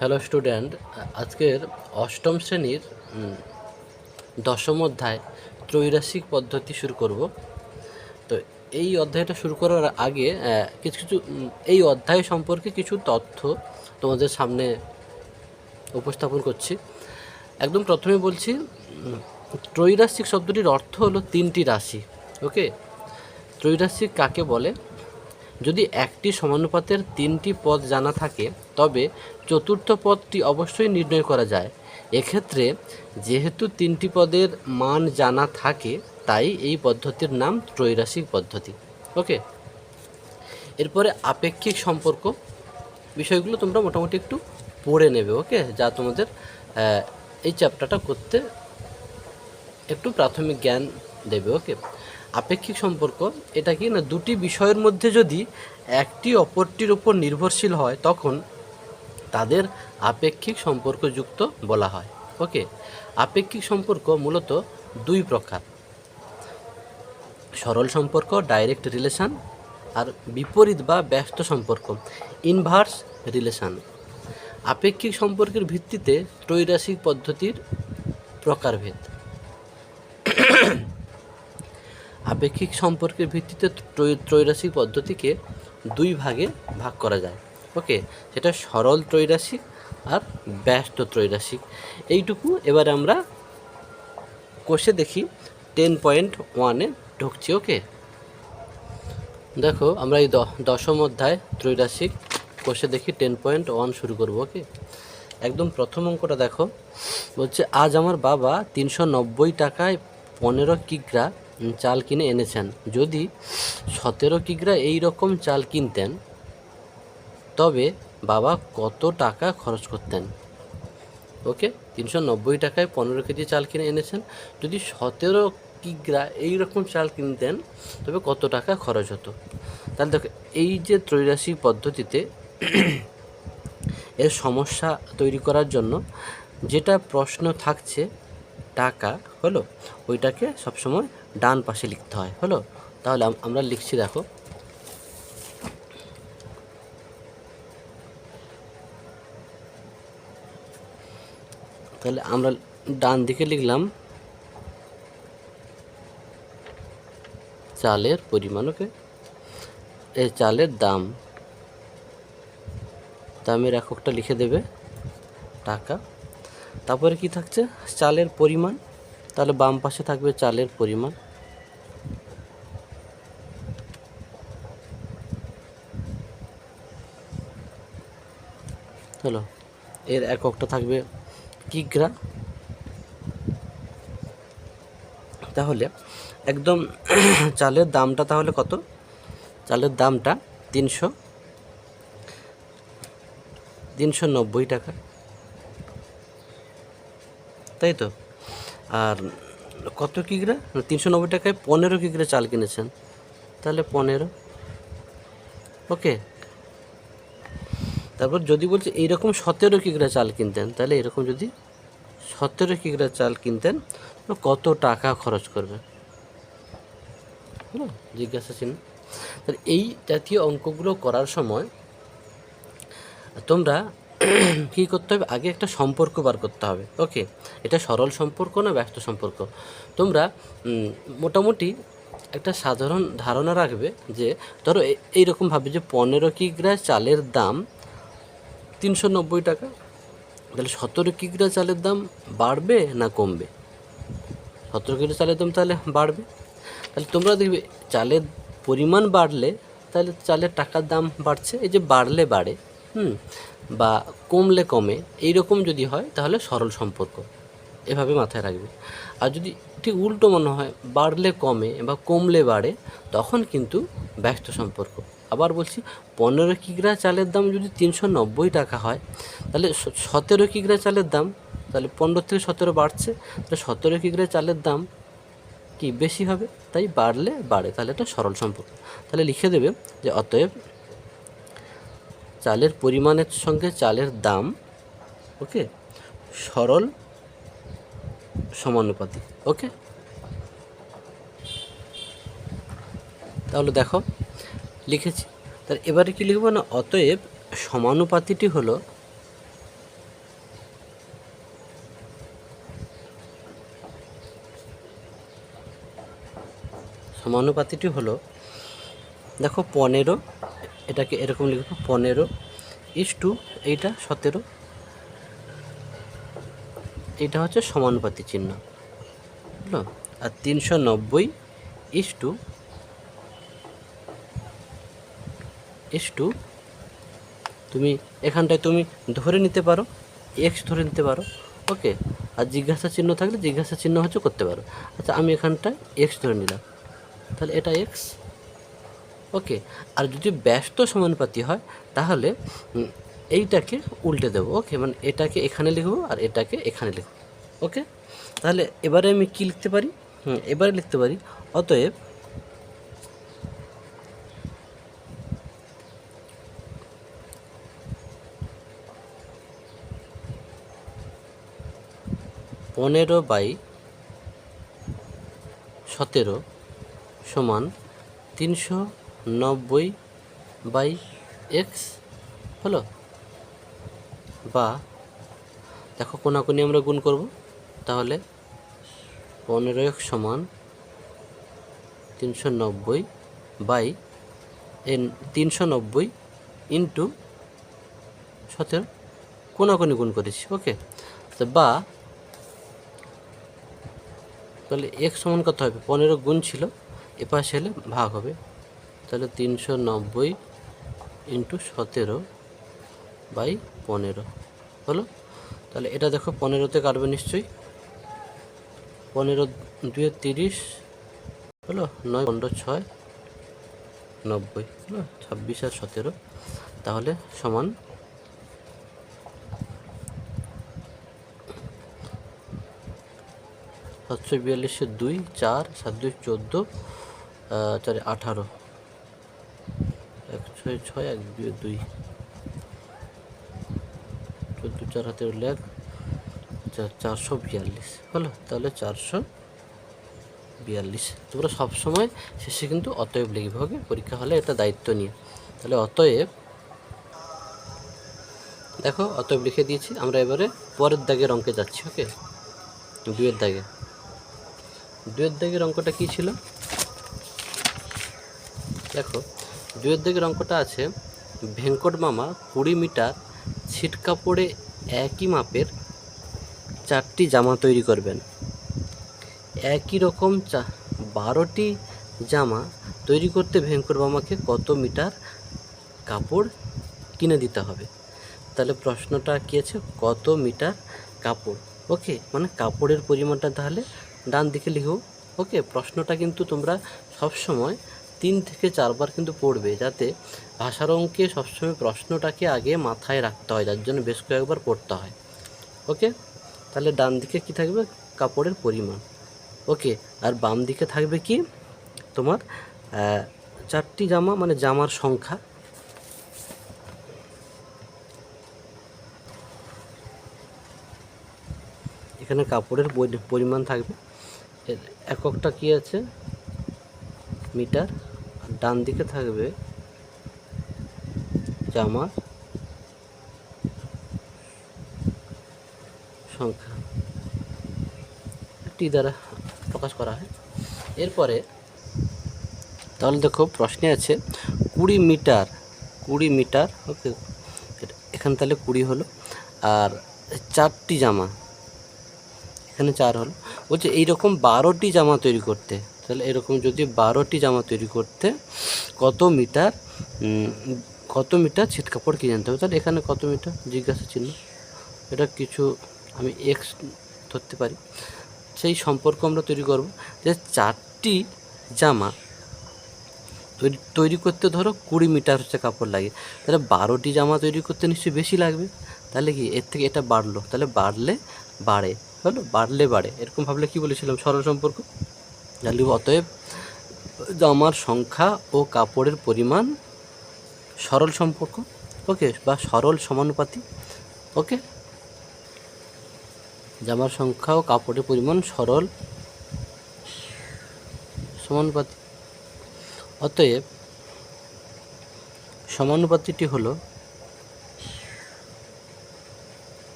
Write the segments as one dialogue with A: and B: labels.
A: Hello student, আজকের অষ্টম শ্রেণীর দশম অধ্যায় ত্রৈরাশিক পদ্ধতি শুরু করব। তো এই অধ্যায়টা শুরু করার আগে কিছু কিছু এই অধ্যায় সম্পর্কে কিছু তথ্য তোমাদের সামনে উপস্থাপন করছি। একদম প্রথমে বলছি, ত্রৈরাশিক শব্দটির অর্থ হলো তিনটি রাশি। ওকে, ত্রৈরাশিক কাকে বলে? যদি একটি সমানুপাতের তিনটি পদ জানা থাকে তবে চতুর্থ পদটি অবশ্যই নির্ণয় করা যায়। এক্ষেত্রে যেহেতু তিনটি পদের মান জানা থাকে তাই এই পদ্ধতির নাম ত্রৈরাশিক পদ্ধতি। ওকে, এরপরে আপেক্ষিক সম্পর্ক বিষয়গুলো তোমরা মোটামুটি একটু পড়ে নেবে। ওকে, যা তোমাদের এই চ্যাপ্টারটা করতে একটু প্রাথমিক জ্ঞান দেবে। ওকে, আপেক্ষিক সম্পর্ক এটা কি না, দুটি বিষয়ের মধ্যে যদি একটি অপরটির উপর নির্ভরশীল হয় তখন তাদের আপেক্ষিক সম্পর্কযুক্ত বলা হয়। ওকে, আপেক্ষিক সম্পর্ক মূলত দুই প্রকার: সরল সম্পর্ক ডাইরেক্ট রিলেশন, আর বিপরীত বা ব্যস্ত সম্পর্ক ইনভার্স রিলেশন। আপেক্ষিক সম্পর্কের ভিত্তিতে ত্রৈরাশিক পদ্ধতির প্রকারভেদ। আপেক্ষিক সম্পর্কের ভিত্তিতে ত্রৈরাশিক পদ্ধতিকে দুই ভাগে ভাগ করা যায়। ওকে, সেটা সরল ত্রৈরাশিক আর ব্যস্ত ত্রৈরাশিক। এইটুকু এবার আমরা কোষে দেখি 10.1-এ ঢুকছি। ওকে, দেখো আমরা এই দশম অধ্যায় ত্রৈরাশিক কোষে দেখি 10.1 শুরু করব। ওকে, একদম প্রথম অঙ্কটা দেখো, বলছে আজ আমার বাবা 390 টাকায় 15 কিগ্রা চাল কিনে এনেছেন। যদি 17 কিগ্রা এই রকম চাল কিনতেন তবে বাবা কত টাকা খরচ করতেন? ওকে, 390 টাকায় 15 কেজি চাল কিনে এনেছেন, যদি 17 কিগ্রা এই রকম চাল কিনতেন তবে কত টাকা খরচ হতো? তাহলে দেখো, এই যে ত্রৈরাশিক পদ্ধতিতে এর সমস্যা তৈরি করার জন্য যেটা প্রশ্ন থাকছে টাকা হলো, ওইটাকে সবসময় ডান পাশে লিখতে হয়। হলো, তাহলে আমরা লিখছি, দেখো তাহলে আমরা ডান দিকে লিখলাম চালের পরিমাণ। ওকে, এই চালের দাম, দামের এককটা লিখে দেবে টাকা। তারপরে কি থাকছে? চালের পরিমাণ, তাহলে বাম পাশে থাকবে চালের পরিমাণ। হলো, এর এককটা থাকবে কিগ্রা। তাহলে একদম চালের দামটা তাহলে কত? চালের দামটা 390 টাকা, তাই তো। আর কত কিগ্রা? 390 টাকায় 15 কিগ্রা চাল কিনেছেন, তাহলে 15। ওকে, তারপর যদি বলছে এইরকম 17 কিগ্রা চাল কিনতেন, তাহলে এরকম যদি 17 কিগ্রা চাল কিনতেন কত টাকা খরচ করবে? হলো জিজ্ঞাসা চিহ্ন। তাহলে এই জাতীয় অঙ্কগুলো করার সময় তোমরা কী করতে হবে? আগে একটা সম্পর্ক বার করতে হবে। ওকে, এটা সরল সম্পর্ক না ব্যস্ত সম্পর্ক? তোমরা মোটামুটি একটা সাধারণ ধারণা রাখবে যে ধরো এইরকম ভাবে যে 15 কিগ্রা চালের দাম 390 টাকা, তাহলে 17 কিগ্রা চালের দাম বাড়বে না কমবে? 17 কিগ্রা চালের দাম তাহলে বাড়বে। তাহলে তোমরা দেখবে চালের পরিমাণ বাড়লে তাহলে চালের টাকার দাম বাড়ছে। এই যে বাড়লে বাড়ে বা কমলে কমে, এইরকম যদি হয় তাহলে সরল সম্পর্ক, এভাবে মাথায় রাখবে। আর যদি ঠিক উল্টো মনে হয়, বাড়লে কমে বা কমলে বাড়ে, তখন কিন্তু ব্যস্ত সম্পর্ক। আবার বলছি, 15 কিগ্রা চালের দাম যদি 390 টাকা হয়, তাহলে 17 কিগ্রা চালের দাম, তাহলে 15 থেকে 17 বাড়ছে, তাহলে 17 কিগ্রা চালের দাম কি বেশি হবে, তাই বাড়লে বাড়ে, তাহলে এটা সরল সম্পর্ক। তাহলে লিখে দেবে যে অতএব চালের পরিমাণের সঙ্গে চালের দাম, ওকে, সরল সমানুপাতিক। ওকে, তাহলে দেখো লিখেছি। তাহলে এবারে কি লিখবো না, অতএব সমানুপাতিটি হলো সমানুপাতিটি হলো, দেখো 15, এটাকে এরকম লিখবো 15 এইটা 17, এটা হচ্ছে সমানুপাতি চিহ্ন, বুঝলো। আর 390 ইস্টু তুমি এখানটায় তুমি ধরে নিতে পারো, এক্স ধরে নিতে পারো, ওকে। আর জিজ্ঞাসা চিহ্ন থাকলে জিজ্ঞাসা চিহ্ন হচ্ছে করতে পারো। আচ্ছা, আমি এখানটায় এক্স ধরে নিলাম, তাহলে এটা এক্স, ওকে। আর যদি ব্যস্ত সমানুপাতি হয় তাহলে এইটাকে উল্টে দেবো, ওকে, মানে এটাকে এখানে লিখবো আর এটাকে এখানে লিখবো, ওকে। তাহলে এবারে আমি কি লিখতে পারি, এবারে লিখতে পারি অতএব 15/17 সমান 390/x হলো। বা দেখো কোনাকুনি আমরা গুণ করব, তাহলে 15x সমান 390 ইন্টু 17, কোনাকুনি গুণ করেছি, ওকে। তো বা তাহলে x সমান কত হবে, 15 গুণ ছিল, এপাশে এলে ভাগ হবে, তাহলে 390 ইন্টু 17/15 হলো। তাহলে এটা দেখো 15তে কাটবে নিশ্চয়ই, 15 2 30 হলো, 9 15 6 90 হলো, 26 আর 17, তাহলে সমান 742 2 4 7 2 14 4 18 1 6 6 1 2 2 14 4 হাতে উল্লেখ 442 হলো। তাহলে 442, তোমরা সবসময় শেষে কিন্তু অতএব লিখবে, ওকে, পরীক্ষা হলে এটা দায়িত্ব নিয়ে। তাহলে অতএব, দেখো অতএব লিখে দিয়েছি। আমরা এবারে পরের দাগের অঙ্কে যাচ্ছি, ওকে। দুয়ের দাগের অঙ্কটা কী ছিল, দেখো দুয়ের দাগের অঙ্কটা আছে, ভেঙ্কট মামা 20 মিটার ছিট কাপড়ে একই মাপের 4টি জামা তৈরি করবেন। একই রকম 12টি জামা তৈরি করতে ভেঙ্কট মামাকে কত মিটার কাপড় কিনে দিতে হবে। তাহলে প্রশ্নটা কী আছে, কত মিটার কাপড়, ওকে, মানে কাপড়ের পরিমাণটা তাহলে ডান দিকে লিখো, ওকে। প্রশ্নটা কিন্তু তোমরা সবসময় 3 থেকে 4 বার কিন্তু পড়বে, যাতে ভাষার অঙ্কে সবসময় প্রশ্নটাকে আগে মাথায় রাখতে হয়, যার জন্য বেশ কয়েকবার পড়তে হয়, ওকে। তাহলে ডান দিকে কি থাকবে, কাপড়ের পরিমাণ, ওকে। আর বাম দিকে থাকবে কি তোমার 4টি জামা, মানে জামার সংখ্যা, এখানে কাপড়ের পরিমাণ থাকবে, এর এককটা কি আছে, মিটার। আর ডান দিকে থাকবে জামা সংখ্যা, টি দ্বারা প্রকাশ করা হয়। এরপরে তাহলে দেখো প্রশ্নে আছে 20 মিটার, ওকে, এখানে তাহলে 20 হলো, আর 4টি জামা, এখানে 4 হলো, বলছে এইরকম 12টি জামা তৈরি করতে, তাহলে এরকম যদি 12টি জামা তৈরি করতে কত মিটার ছিট কাপড় কিনে আনতে হবে। তাহলে এখানে কত মিটার জিজ্ঞাসা চিহ্ন, এটা কিছু আমি এক্স ধরতে পারি, সেই সম্পর্ক আমরা তৈরি করব যে 4টি জামা তৈরি করতে ধরো 20 মিটার হচ্ছে কাপড় লাগে, তাহলে 12টি জামা তৈরি করতে নিশ্চয়ই বেশি লাগবে। তাহলে কি এর থেকে এটা বাড়লো, তাহলে বাড়লে বাড়ে হলো, বাড়লে বাড়ে, এরকম ভাবলে কি বলেছিলাম, সরল সম্পর্ক। তাহলে অতএব জামার সংখ্যা ও কাপড়ের পরিমাণ সরল সম্পর্ক, ওকে, বা সরল সমানুপাতি, ওকে। জামার সংখ্যা ও কাপড়ের পরিমাণ সরল সমানুপাতি। অতএব সমানুপাতিটি হলো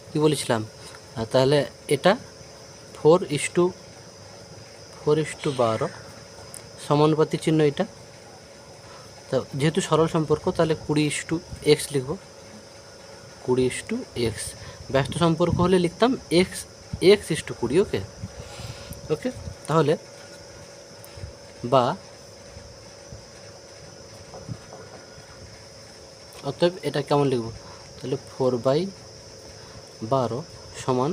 A: কি বলেছিলাম, তাহলে এটা 4:12 সমানুপাতিক চিহ্ন এটা। তো যেহেতু সরল সম্পর্ক তাহলে 20:x লিখব, 20:x। ব্যস্ত সম্পর্ক হলে লিখতাম x:20। ওকে ওকে, তাহলে বা অতএব এটা কেমন লিখব, তাহলে 4/12 সমান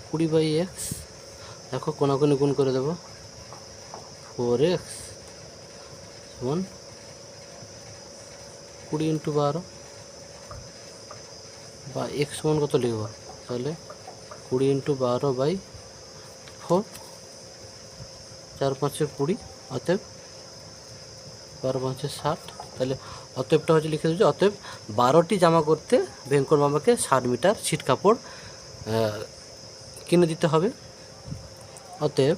A: 20/x। দেখো কোনাকুনি গুণ করে দেবো, 4x সমান 20 × 12, বা x সমান কত লিখব, তাহলে 20 × 12/4, 4×5 = 20, অতএব 12×5 = 60। তাহলে অতএবটা হচ্ছে লিখে দিচ্ছি, অতএব 12টি জামা করতে ভেঙ্কট মামাকে 60 মিটার ছিট কাপড় কিনে দিতে হবে। অতএব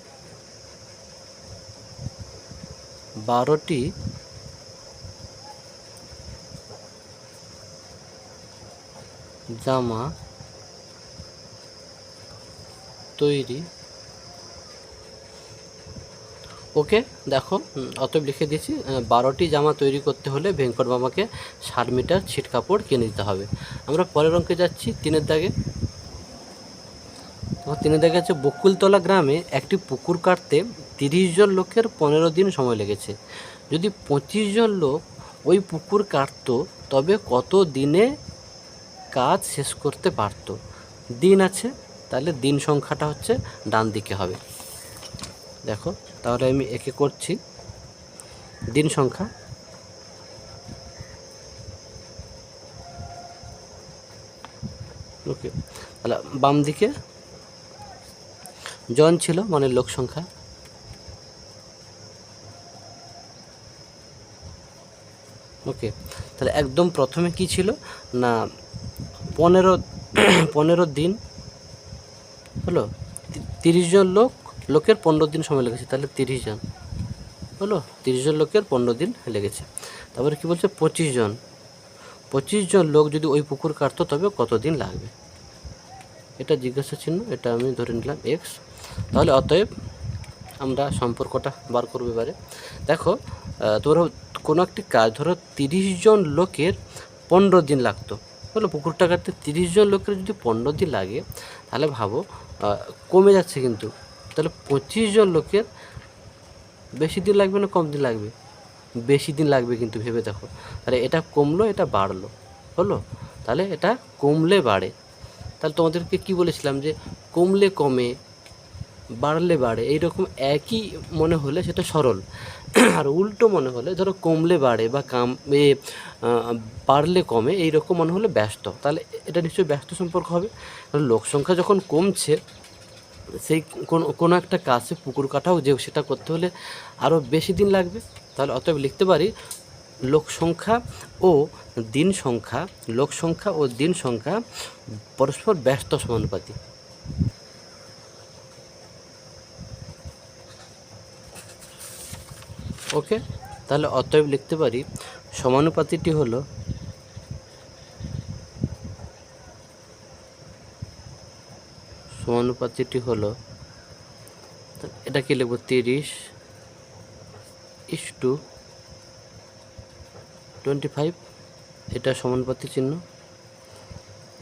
A: 12টি জামা তৈরি। ওকে দেখো, অতএব লিখে দিয়েছি 12টি জামা তৈরি করতে হলে ভেঙ্কট মামাকে 60 মিটার ছিট কাপড় কিনে দিতে হবে। আমরা পরের অঙ্কে যাচ্ছি, 3-এর দাগে। তো 3-এর দাগে আছে, বকুলতলা গ্রামে একটি পুকুর কাটতে 30 জন লোকের 15 দিন সময় লেগেছে। যদি 25 জন লোক ওই পুকুর কাটতো তবে কত দিনে কাজ শেষ করতে পারত? দিন আছে, তাহলে দিন সংখ্যাটা হচ্ছে ডান দিকে হবে। দেখো তাহলে আমি একে করছি দিন সংখ্যা। ওকে, তাহলে বাম দিকে জন ছিল মানে লোক সংখ্যা। ওকে, তাহলে একদম প্রথমে কি ছিল না 15 দিন হলো, 30 জন লোকের 15 দিন সময় লেগেছে, তাহলে 30 জন হলো, 30 জন লোকের 15 দিন লেগেছে। তারপরে কি বলছে 25 জন লোক যদি ওই পুকুর কাটতো তবে কত দিন লাগবে, এটা জিজ্ঞাসা চিহ্ন, এটা আমি ধরে নিলাম x। তাহলে অতএব আমরা সম্পর্কটা বার করবো এবারে। দেখো তোমরা কোনো একটি কাজ ধরো 30 জন লোকের 15 দিন লাগতো হলো, পুকুরটা কাটতে 30 জন লোকের যদি 15 দিন লাগে তাহলে ভাবো কমে যাচ্ছে কিন্তু, তাহলে 25 জন লোকের বেশি দিন লাগবে না কম দিন লাগবে? বেশি দিন লাগবে কিন্তু, ভেবে দেখো। তাহলে এটা কমলো এটা বাড়লো হলো, তাহলে এটা কমলে বাড়ে। তাহলে তোমাদেরকে কি বলেছিলাম যে কমলে কমে বাড়লে বাড়ে, এইরকম একই মনে হলে সেটা সরল, আর উল্টো মনে হলে ধরো কমলে বাড়ে বা বাড়লে কমে এইরকম মনে হলে ব্যস্ত, তাহলে এটা নিশ্চয়ই ব্যস্ত সম্পর্ক হবে। লোক সংখ্যা যখন কমছে সেই কোনো একটা কাজে পুকুর কাটাও যে সেটা করতে হলে আরও বেশি দিন লাগবে, তাহলে অতএব লিখতে পারি লোক সংখ্যা ও দিন সংখ্যা পরস্পর ব্যস্ত সমানুপাতিক। ওকে, তাহলে অতএব লিখতে পারি সমানুপাতিটি হলো এটা কি লিখব 30:25, এটা সমানুপাতিক চিহ্ন।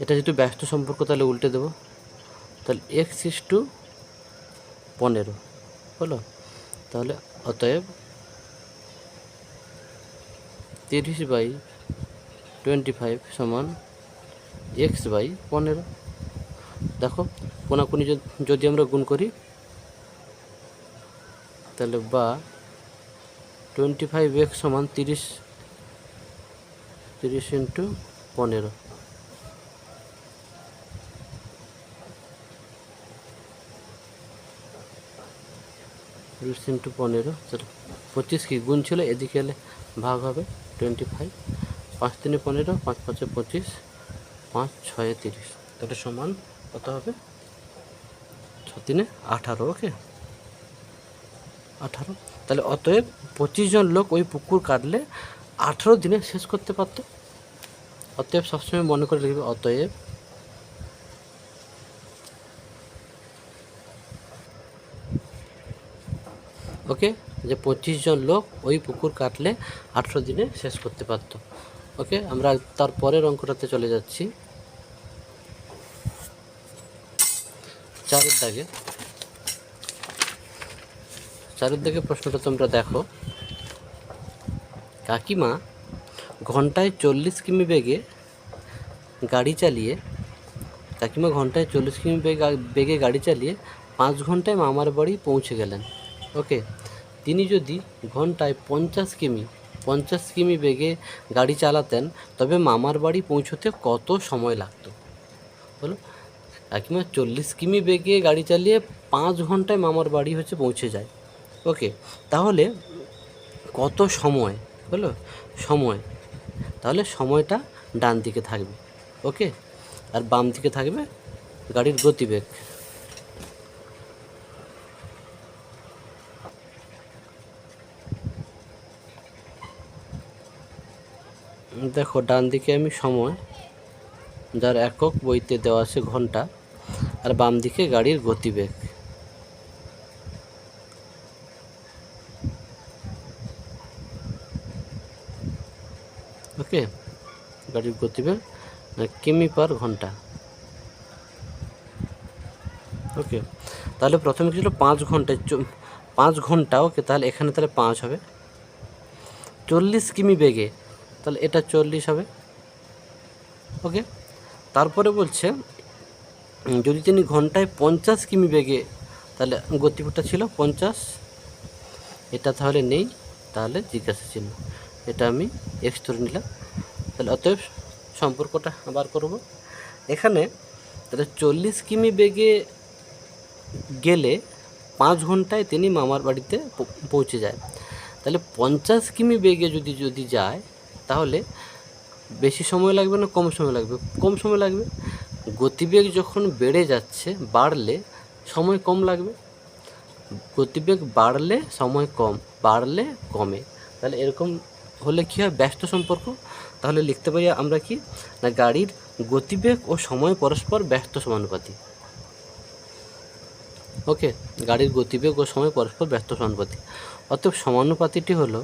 A: এটা যেহেতু ব্যস্ত সম্পর্ক তাহলে উল্টে দেব, তাহলে x:15 হলো। তাহলে অতএব 30/25 সমান x/15। দেখো কোনাকুনি যদি আমরা গুণ করি তাহলে বা 25x সমান 30 × 15, 30 × 15, 25 কি গুণ ছিল, এদিকে এলে ভাগ হবে 25, 5 × 3 = 15, 5 × 5 = 25, 5 × 6 = 30, তাহলে সমান কত হবে 6 × 3 = 18। ওকে 18, তাহলে অতএব 25 জন লোক ওই পুকুর কাটলে 18 দিনে শেষ করতে পারত। অতএব সবসময় মনে করে লিখবে অতএব ওকে, যে 25 জন লোক ওই পুকুর কাটলে 800 দিনে শেষ করতে পারতো। ওকে, আমরা তার পরের অঙ্কটাতে চলে যাচ্ছি। 4 দাগে প্রশ্নটা তোমরা দেখো। কাকিমা ঘন্টায় 40 কিমি বেগে গাড়ি চালিয়ে 5 ঘন্টায় মামার বাড়ি পৌঁছে গেলেন। ওকে, তিনি যদি ঘন্টায় 50 কিমি বেগে গাড়ি চালাতেন তবে মামার বাড়ি পৌঁছতে কত সময় লাগতো? বলো, কাকিমা 40 কিমি বেগে গাড়ি চালিয়ে 5 ঘন্টায় মামার বাড়ি পৌঁছে যায়। ওকে, তাহলে কত সময়? বলো সময়, তাহলে সময়টা ডান দিকে থাকবে। ওকে, আর বাম দিকে থাকবে গাড়ির গতিবেগ। দেখো, ডান দিকে আমি সময়, যার একক বইতে দেওয়া আছে ঘন্টা, আর বাম দিকে গাড়ির গতিবেগ। ওকে, গাড়ির গতিবেগ কিমি পার ঘন্টা। ওকে, তাহলে প্রথমে কি ছিল 5 ঘন্টা। ওকে, তাহলে এখানে তাহলে 5 হবে। 40 কিমি বেগে, তাহলে এটা 40 হবে। ওকে, তারপরে বলছে যদি তিনি ঘন্টায় 50 কিমি বেগে, তাহলে গতিবেগটা ছিল 50, এটা তাহলে নেই, তাহলে জিজ্ঞাসা চিহ্ন, এটা আমি এক্স ধরে নিলাম। তাহলে অতএব সম্পর্কটা আবার করব। এখানে তাহলে 40 কিমি বেগে গেলে 5 ঘন্টায় তিনি মামার বাড়িতে পৌঁছে যায়। তাহলে 50 কিমি বেগে যদি যায় তাহলে বেশি সময় লাগবে না কম সময় লাগবে? কম সময় লাগবে। গতিবেগ যখন বেড়ে যাচ্ছে, বাড়লে সময় কম লাগবে। গতিবেগ বাড়লে সময় কম, বাড়লে কমে। তাহলে এরকম হলে কী হয়? ব্যস্ত সম্পর্ক। তাহলে লিখতে পারি আমরা কি না, গাড়ির গতিবেগ ও সময় পরস্পর ব্যস্ত সমানুপাতি। ওকে, গাড়ির গতিবেগ ও সময় পরস্পর ব্যস্ত সমানুপাতি। অতএব সমানুপাতিটি হলো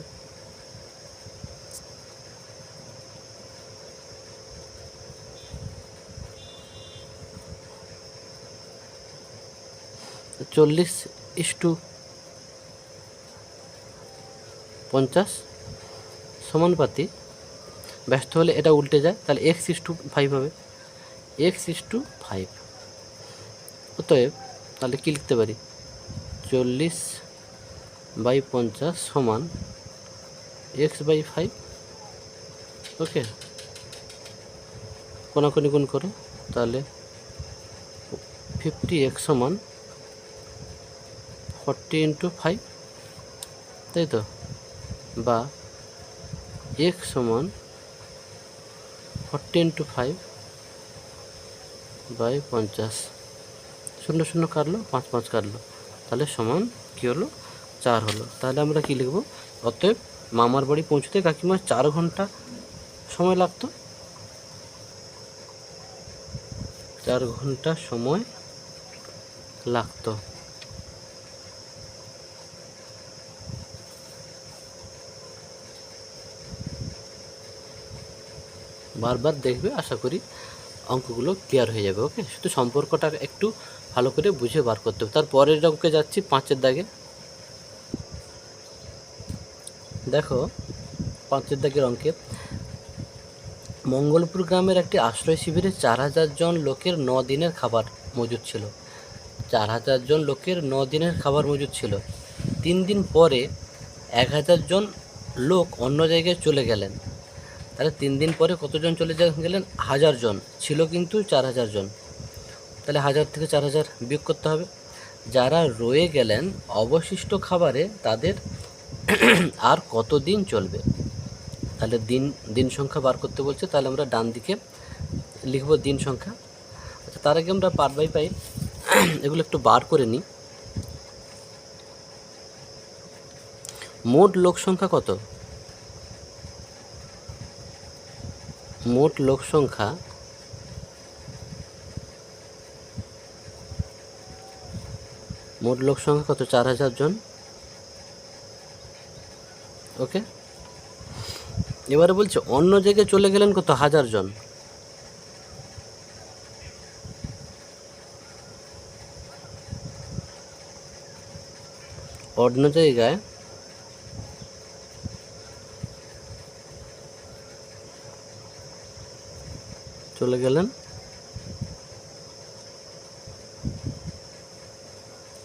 A: 40:50 সমানুপাতি। ব্যস্ত হলে এটা উল্টে যায়, তাহলে x:5 হবে। x:5। অতএব তাহলে কী লিখতে পারি? 40/50 সমান x/5। ওকে, কোনাকুনি গুণ করো, তাহলে 50x সমান 40×5, তাই তো? বা x সমান 40×5/50। 0 কাটলো, 5 কাটলো, তাহলে সমান কী হলো? 4 হলো। তাহলে আমরা কি লিখব? অতএব মামার বাড়ি পৌঁছতে কাকিমার 4 ঘন্টা সময় লাগতো। 4 ঘন্টা সময় লাগতো। বারবার দেখবে, আশা করি অঙ্কগুলো ক্লিয়ার হয়ে যাবে। ওকে, শুধু সম্পর্কটা একটু ভালো করে বুঝে বার করতে হবে। তারপরের অঙ্কে যাচ্ছি 5 দাগে। দেখো, 5 দাগের অঙ্কে মঙ্গলপুর গ্রামের একটি আশ্রয় শিবিরে 4000 জন লোকের 9 দিনের খাবার মজুদ ছিল। 4000 জন লোকের 9 দিনের খাবার মজুদ ছিল। 3 দিন পরে 1000 জন লোক অন্য জায়গায় চলে গেলেন। তাহলে 3 দিন পরে কতজন চলে গেলেন? 1000 জন ছিল, কিন্তু 4000 জন। তাহলে 1000 থেকে 4000 বিয়োগ করতে হবে। যারা রয়ে গেলেন অবশিষ্ট খাবারে তাদের আর কত দিন চলবে? তাহলে দিন সংখ্যা বার করতে বলছে, তাহলে আমরা ডান দিকে লিখব দিন সংখ্যা। আচ্ছা, তার আগে আমরা পার্ট বাই পার্ট এগুলো একটু বার করে নিই। মোট লোক সংখ্যা কত? মোট লোক সংখ্যা কত? 4000 জন। ওকে, এবারে বলছে অন্য জায়গায় চলে গেলেন কত 1000 জন। অন্য জায়গায় চলে গেলেন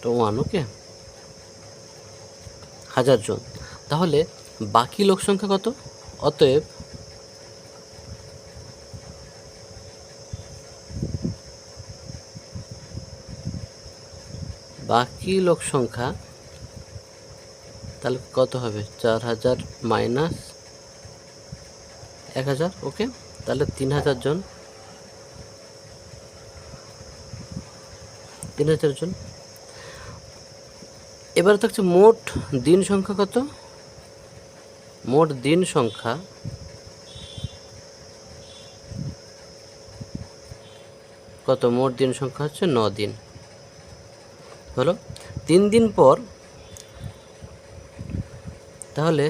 A: তো 1, ওকে, 1000 জন। তাহলে বাকি লোক সংখ্যা কত? অতএব বাকি লোক সংখ্যা তাহলে কত হবে? 4000 মাইনাস 1000, ওকে, তাহলে 3000 জন। 3000 জন। এবারে থাকছে মোট দিন সংখ্যা কত? মোট দিন সংখ্যা কত? মোট দিন সংখ্যা হচ্ছে 9 দিন। হলো 3 দিন পর, তাহলে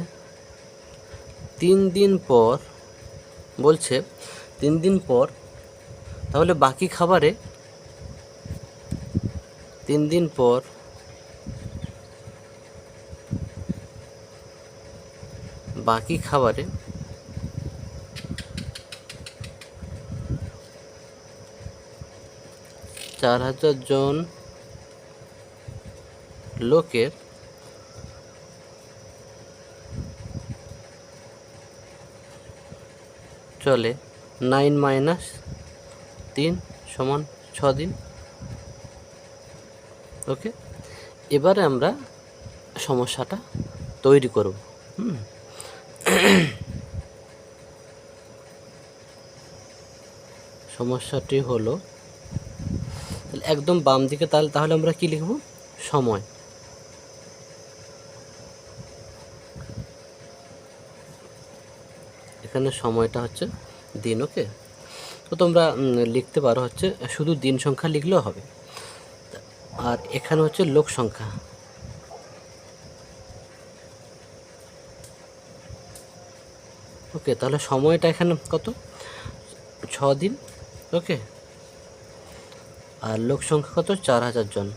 A: 3 দিন পর বলছে 3 দিন পর, তাহলে বাকি খাবারে 3 দিন পর বাকি খাবারে 4000 জন লোকের চলে 9 মাইনাস 3 সমান 6 দিন। ওকে, এবারে আমরা সমস্যাটা তৈরি করব। সমস্যাটি হলো একদম বাম দিকে, তাহলে আমরা কি লিখব? সময়। এখানে সময়টা হচ্ছে দিন, ওকে। তো তোমরা লিখতে পারো হচ্ছে শুধু দিন সংখ্যা লিখলেও হবে। আর এখানে হচ্ছে লোক সংখ্যা, ওকে। তাহলে সময়টা এখানে কত? 6 দিন, ওকে। আর লোক সংখ্যা কত? 4000 জন।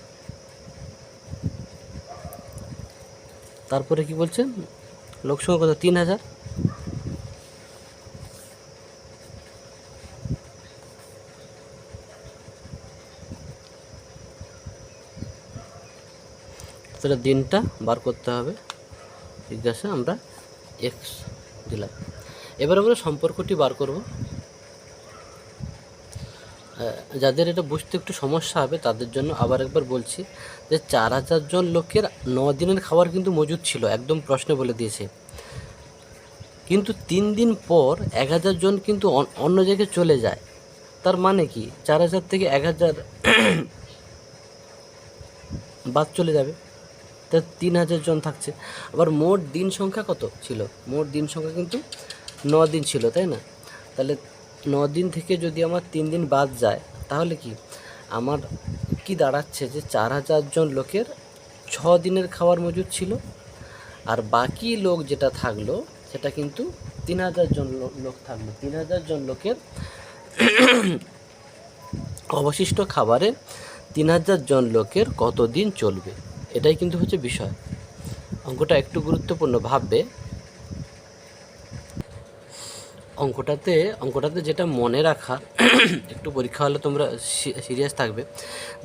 A: তারপরে কি বলছে? লোক সংখ্যা কত? 3000। তাহলে দিনটা বার করতে হবে। ঠিক আছে, আমরা এক্স দিলাম। এবার আমরা সম্পর্কটি বার করব। যাদের এটা বুঝতে একটু সমস্যা হবে তাদের জন্য আবার একবার বলছি যে 4000 জন লোকের 9 দিনের খাবার কিন্তু মজুদ ছিল, একদম প্রশ্নে বলে দিয়েছে। কিন্তু 3 দিন পর 1000 জন কিন্তু অন্য জায়গায় চলে যায়। তার মানে কি 4000 থেকে 1000 বাদ চলে যাবে, তা 3000 জন থাকছে। আবার মোট দিন সংখ্যা কত ছিল? মোট দিন সংখ্যা কিন্তু 9 দিন ছিল, তাই না? তাহলে 9 দিন থেকে যদি আমার 3 দিন বাদ যায়, তাহলে কি আমার কি দাঁড়াচ্ছে? যে 4000 জন লোকের 6 দিনের খাবার মজুদ ছিল, আর বাকি লোক যেটা থাকলো সেটা কিন্তু 3000 জন লোক থাকলো। 3000 জন লোকের অবশিষ্ট খাবারে 3000 জন লোকের কত দিন চলবে, এটাই কিন্তু হচ্ছে বিষয়। অঙ্কটা একটু গুরুত্বপূর্ণ, ভাববে। অঙ্কটাতে যেটা মনে রাখা, একটু পরীক্ষা হলে তোমরা সিরিয়াস থাকবে,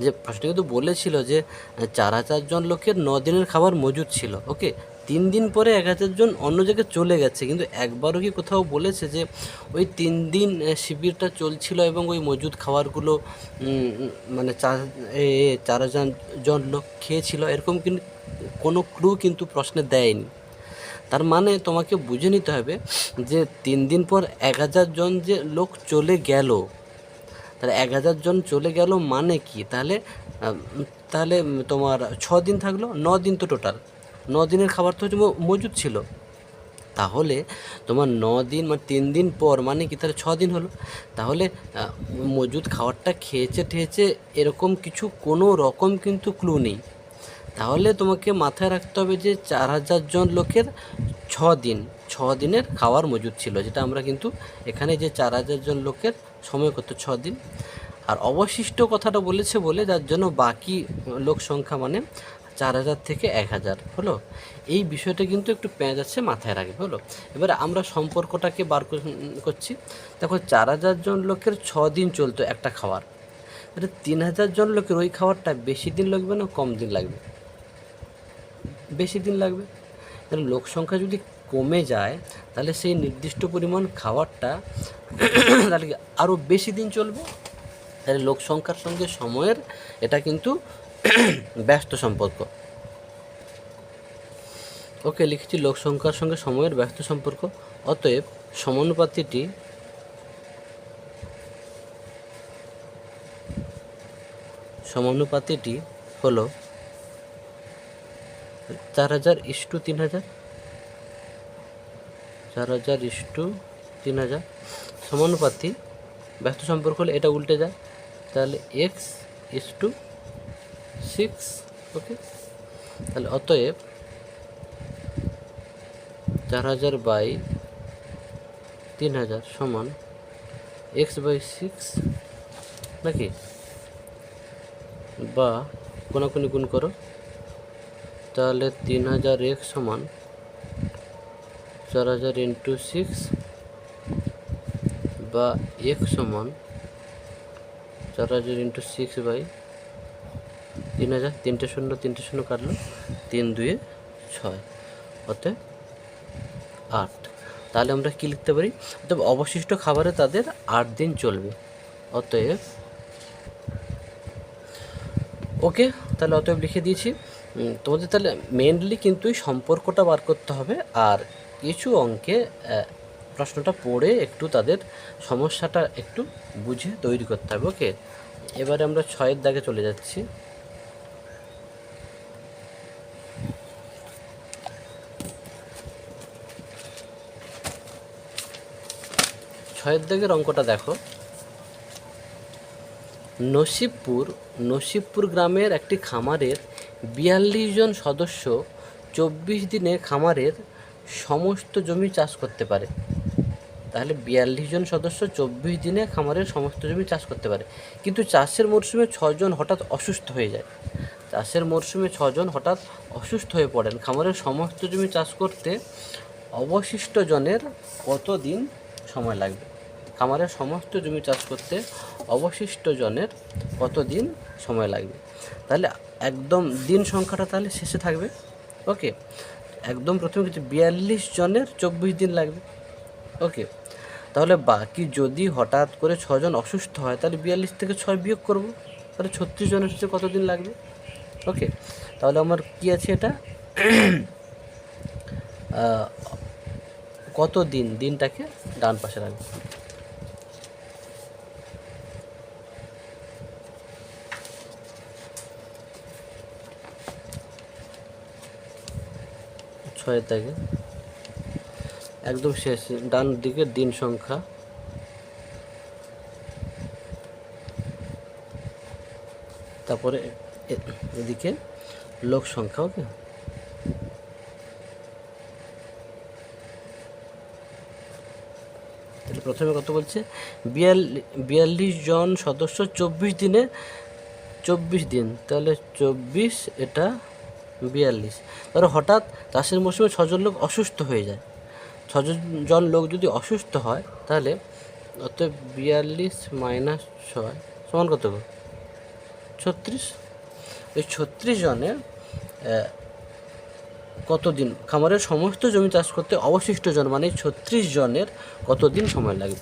A: যে প্রশ্ন কিন্তু বলেছিল যে 4000 জন লোকের 9 দিনের খাবার মজুদ ছিল, ওকে। 3 দিন পরে 1000 জন অন্য জায়গায় চলে গেছে, কিন্তু একবারও কি কোথাও বলেছে যে ওই 3 দিন শিবিরটা চলছিল এবং ওই মজুদ খাবারগুলো মানে 4000 জন লোক খেয়েছিল? এরকম কিন্তু কোনো ক্লু কিন্তু প্রশ্নে দেয়নি। তার মানে তোমাকে বুঝে নিতে হবে যে 3 দিন পর 1000 জন যে লোক চলে গেল, তাহলে 1000 জন চলে গেল মানে কি? তাহলে তোমার 6 দিন থাকলো, 9 দিন তো টোটাল। 9 দিনের খাবার তো মজুদ ছিল। তাহলে তোমার 9 দিন মানে 3 দিন পর মানে কি? তাহলে 6 দিন হলো। তাহলে মজুদ খাবারটা খেয়েছে এরকম কিছু কোনো রকম কিন্তু ক্লু নেই। তাহলে তোমাকে মাথায় রাখতে হবে যে 4000 জন লোকের 6 দিনের খাওয়ার মজুদ ছিল, যেটা আমরা কিন্তু এখানে যে 4000 জন লোকের সময় কত 6 দিন। আর অবশিষ্ট কথাটা বলেছে বলে যার জন্য বাকি লোক সংখ্যা মানে 4000 থেকে 1000 হলো। এই বিষয়টা কিন্তু একটু পেঁয়াজ আছে, মাথায় রাখবে হলো। এবার আমরা সম্পর্কটাকে বার করছি। দেখো 4000 জন লোকের 6 দিন চলতো একটা খাওয়ার, এটা 3000 জন লোকের ওই খাবারটা বেশি দিন লাগবে না কম দিন লাগবে? বেশি দিন লাগবে। তাহলে লোক সংখ্যা যদি কমে যায় তাহলে সেই নির্দিষ্ট পরিমাণ খাবারটা তাহলে আরও বেশি দিন চলবে। তাহলে লোক সংখ্যার সঙ্গে সময়ের এটা কিন্তু ব্যস্ত সম্পর্ক। ওকে, লিখেছি লোক সংখ্যার সঙ্গে সময়ের ব্যস্ত সম্পর্ক। অতএব সমানুপাতিটি হলো 4000:3000, 4000:3000 সমানুপাতি। ব্যস্ত সম্পর্ক হলে এটা উল্টে যায়, তাহলে x:6। ওকে, তাহলে অতএব 4000/3000 সমান x/6 নাকি, বা কোনাকুনি গুণ করো, তাহলে 3000x সমান 4000 × 6 বা x সমান 4000 × 6/3000। 3টে শূন্য কাটলো, 3 2 6, অতএব 8। তাহলে আমরা কি লিখতে পারি? অতএব অবশিষ্ট খাবারে তাদের 8 দিন চলবে। অতএব ওকে, তাহলে অতএব লিখে দিয়েছি। তোমাদের তাহলে মেনলি কিন্তু এই সম্পর্কটা বার করতে হবে, আর কিছু অঙ্কে প্রশ্নটা পড়ে একটু তাদের সমস্যাটা একটু বুঝে তৈরি করতে হবে। ওকে, এবারে আমরা 6 দাগে চলে যাচ্ছি। ছয়ের দাগের অঙ্কটা দেখো। নসিবপুর গ্রামের একটি খামারের 42 জন সদস্য 24 দিনে খামারের সমস্ত জমি চাষ করতে পারে। তাহলে 42 জন সদস্য 24 দিনে খামারের সমস্ত জমি চাষ করতে পারে, কিন্তু চাষের মরশুমে 6 জন হঠাৎ অসুস্থ হয়ে যায়। চাষের মরশুমে 6 জন হঠাৎ অসুস্থ হয়ে পড়েন। খামারের সমস্ত জমি চাষ করতে অবশিষ্ট জনের কত দিন সময় লাগবে? খামারের সমস্ত জমি চাষ করতে অবশিষ্ট জনের কত দিন সময় লাগবে? তাহলে একদম দিন সংখ্যাটা তাহলে শেষে থাকবে। ওকে, একদম প্রথমে কিছু 42 জনের 24 দিন লাগবে। ওকে, তাহলে বাকি যদি হঠাৎ করে 6 জন অসুস্থ হয় তাহলে 42 থেকে 6 বিয়োগ করব, তাহলে 36 জনের শেষে কত দিন লাগবে? ওকে, তাহলে আমার কি আছে এটা কত দিন, দিনটাকে ডান পাশে রাখবে। ছয়ের দাগে একদম শেষ ডান দিকে দিন সংখ্যা, তারপরে এদিকে লোক সংখ্যা। ওকে, তাহলে প্রথমে কত বলছে? 42 জন সদস্য 24 দিনে 24 দিন, তাহলে 24 এটা 42। ধরো হঠাৎ চাষের মৌসুমে 6 জন লোক অসুস্থ হয়ে যায়। 6 জন লোক যদি অসুস্থ হয় তাহলে অতএব 42 - 6 সমান কত? 36। এই 36 জনের কতদিন খামারের সমস্ত জমি চাষ করতে অবশিষ্ট জন মানে 36 জনের কতদিন সময় লাগবে?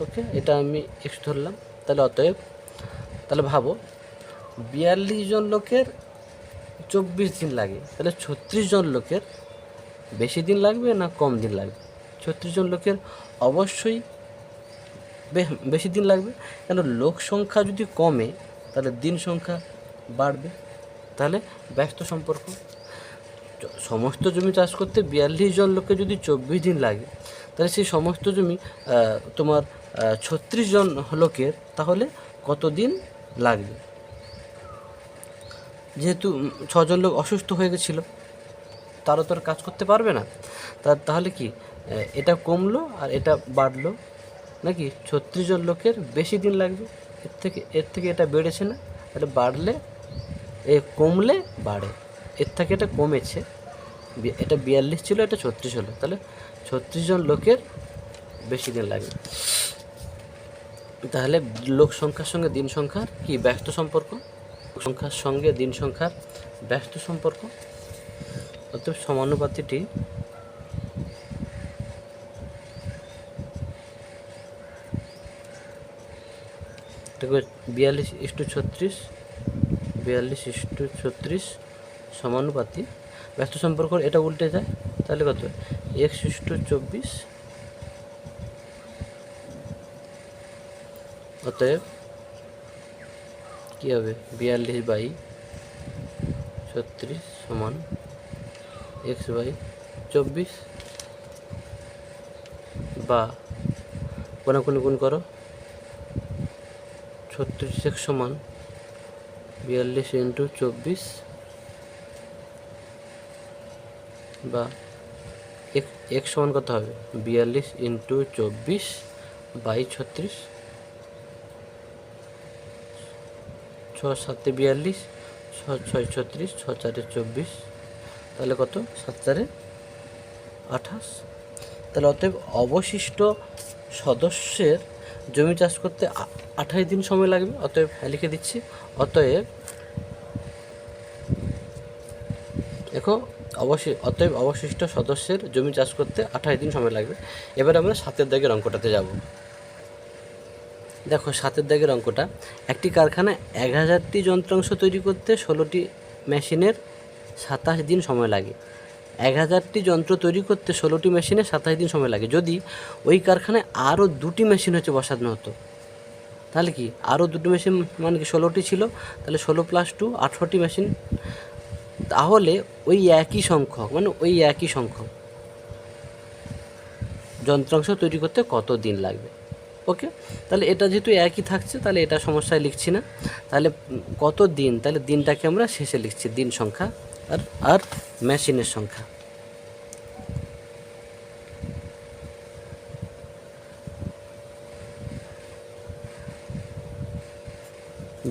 A: ওকে, এটা আমি এক্স ধরলাম। তাহলে অতএব তাহলে ভাবো 42 জন লোকের 24 দিন লাগে, তাহলে 36 জন লোকের বেশি দিন লাগবে না কম দিন লাগবে? 36 জন লোকের অবশ্যই বেশি দিন লাগবে, কেন লোক সংখ্যা যদি কমে তাহলে দিন সংখ্যা বাড়বে। তাহলে ব্যস্ত সম্পর্ক। সমস্ত জমি চাষ করতে 42 জন লোকে যদি 24 দিন লাগে তাহলে সেই সমস্ত জমি তোমার 36 জন লোকের তাহলে কত দিন লাগবে? যেহেতু 6জন লোক অসুস্থ হয়ে গেছিলো, তারও তো আর কাজ করতে পারবে না। তাহলে কি এটা কমলো আর এটা বাড়লো নাকি? 36জন লোকের বেশি দিন লাগবে, এর থেকে এটা বেড়েছে না? তাহলে বাড়লে কমলে বাড়ে, এর থেকে এটা কমেছে। এটা 42 ছিল, এটা 36 হলো, তাহলে 36জন লোকের বেশি দিন লাগবে। তাহলে লোক সংখ্যার সঙ্গে দিন সংখ্যার কি ব্যস্ত সম্পর্ক? সংখ্যার সঙ্গে দিন সংখ্যার ব্যস্ত সম্পর্ক। অতএব সমানুপাতিটি দেখো 42:36, 42:36 সমানুপাতি ব্যস্ত সম্পর্ক। এটা উল্টে যায়, তাহলে কত? x/24। অতএব কী হবে? 42/36 সমান x/24, বা কোনাকুনি গুণ করো, 36x সমান 42 × 24, বা x সমান কত হবে? 42 × 24/36, 6 × 7 = 42, 6 × 6 = 36, 6 × 4 = 24, তাহলে কত? 7 × 4 = 28। তাহলে অতএব অবশিষ্ট সদস্যের জমি চাষ করতে 28 দিন সময় লাগবে। অতএব লিখে দিচ্ছি, অতএব দেখো অতএব অবশিষ্ট সদস্যের জমি চাষ করতে 28 দিন সময় লাগবে। এবার আমরা 7 দাগের অঙ্কটাতে যাব। দেখো 7 দাগের অঙ্কটা, একটি কারখানায় 1000টি যন্ত্রাংশ তৈরি করতে 16টি মেশিনের 27 দিন সময় লাগে। 1000টি যন্ত্র তৈরি করতে 16টি মেশিনের 27 দিন সময় লাগে। যদি ওই কারখানায় আরও 2টি মেশিন বসানো হতো, তাহলে কি? আরও 2টি মেশিন মানে কি? 16টি ছিল, তাহলে 16 + 2 18টি মেশিন। তাহলে ওই একই সংখ্যক যন্ত্রাংশ তৈরি করতে কত দিন লাগবে? ওকে, তাহলে এটা যেহেতু একই থাকছে, তাহলে এটা সমস্যায় লিখছি না। তাহলে কত দিন? তাহলে দিনটাকে আমরা শেষে লিখছি, দিন সংখ্যা আর মেশিনের সংখ্যা।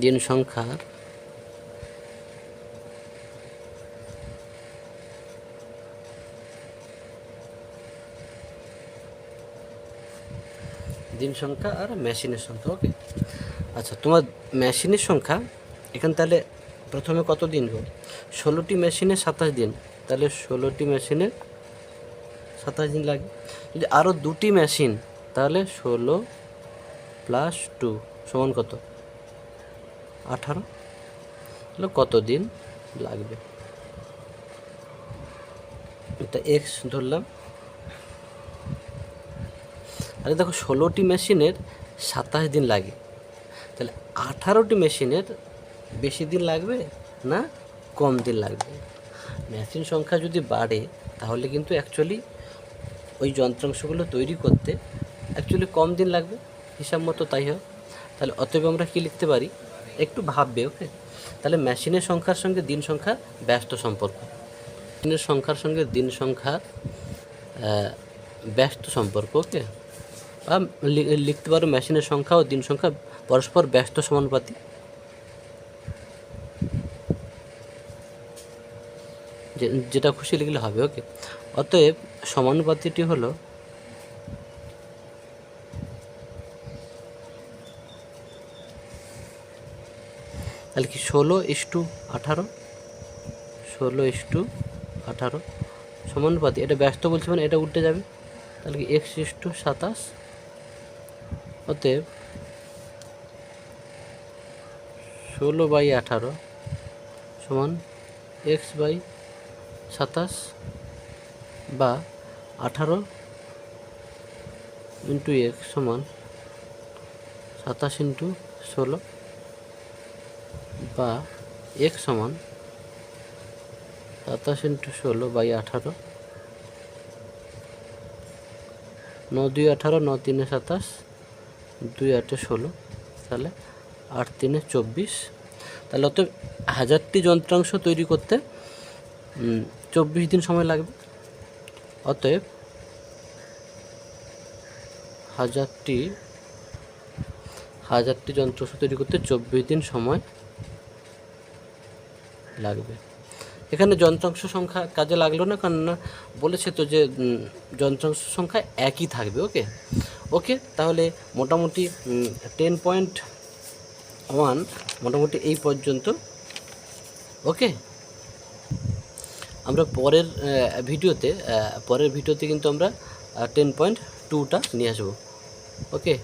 A: দিন সংখ্যার দিন সংখ্যা আর মেশিনের সংখ্যা। ওকে, আচ্ছা, তোমার মেশিনের সংখ্যা এখানে তাহলে প্রথমে কত দিন গো? 16টি মেশিনে 27 দিন, তাহলে 16টি মেশিনে 27 দিন লাগে। যদি আরও 2টি মেশিন, তাহলে 16 + 2 সমান কত? 18। তাহলে কত দিন লাগবে? এটা x ধরলাম। আরে দেখো 16টি মেশিনের 27 দিন লাগে, তাহলে 18টি মেশিনের বেশি দিন লাগবে না কম দিন লাগবে? মেশিন সংখ্যা যদি বাড়ে, তাহলে কিন্তু অ্যাকচুয়ালি ওই যন্ত্রাংশগুলো তৈরি করতে অ্যাকচুয়ালি কম দিন লাগবে, হিসাব মতো তাই হয়। তাহলে অতএব আমরা কী লিখতে পারি? একটু ভাববে। ওকে, তাহলে মেশিনের সংখ্যার সঙ্গে দিন সংখ্যার ব্যস্ত সম্পর্ক, মেশিনের সংখ্যার সঙ্গে দিন সংখ্যার ব্যস্ত সম্পর্ক। ওকে, বা লিখতে পারো মেশিনের সংখ্যা ও দিন সংখ্যা পরস্পর ব্যস্ত সমানুপাতি। যেটা খুশি লিখলে হবে। ওকে, অতএব সমানুপাতিটি হলো তাহলে কি 16:18, 16:18 সমানুপাতি। এটা ব্যস্ত বলছে মানে এটা উল্টে যাবে, তাহলে কি x/27। অতএব 16/18 সমান x/27, বা 18 × x সমান 27 × 16, বা x সমান 27 × 16/18। 9 × 2 = 18, 9 × 3 = 27, 2 × 8 = 16, তাহলে 8 × 3 = 24। তাহলে অতএব 1000টি যন্ত্রাংশ তৈরি করতে 24 দিন সময় লাগবে। অতএব 1000টি যন্ত্রাংশ তৈরি করতে 24 দিন সময় লাগবে। এখানে যন্ত্রাংশ সংখ্যা কাজে লাগলো না, কারণ না বলেছে তো যে যন্ত্রাংশ সংখ্যা একই থাকবে। ওকে, তাহলে মোটামুটি 10.1 মোটামুটি এই পর্যন্ত। ওকে, আমরা পরের ভিডিওতে কিন্তু আমরা 10.2টা নিয়ে আসবো। ওকে।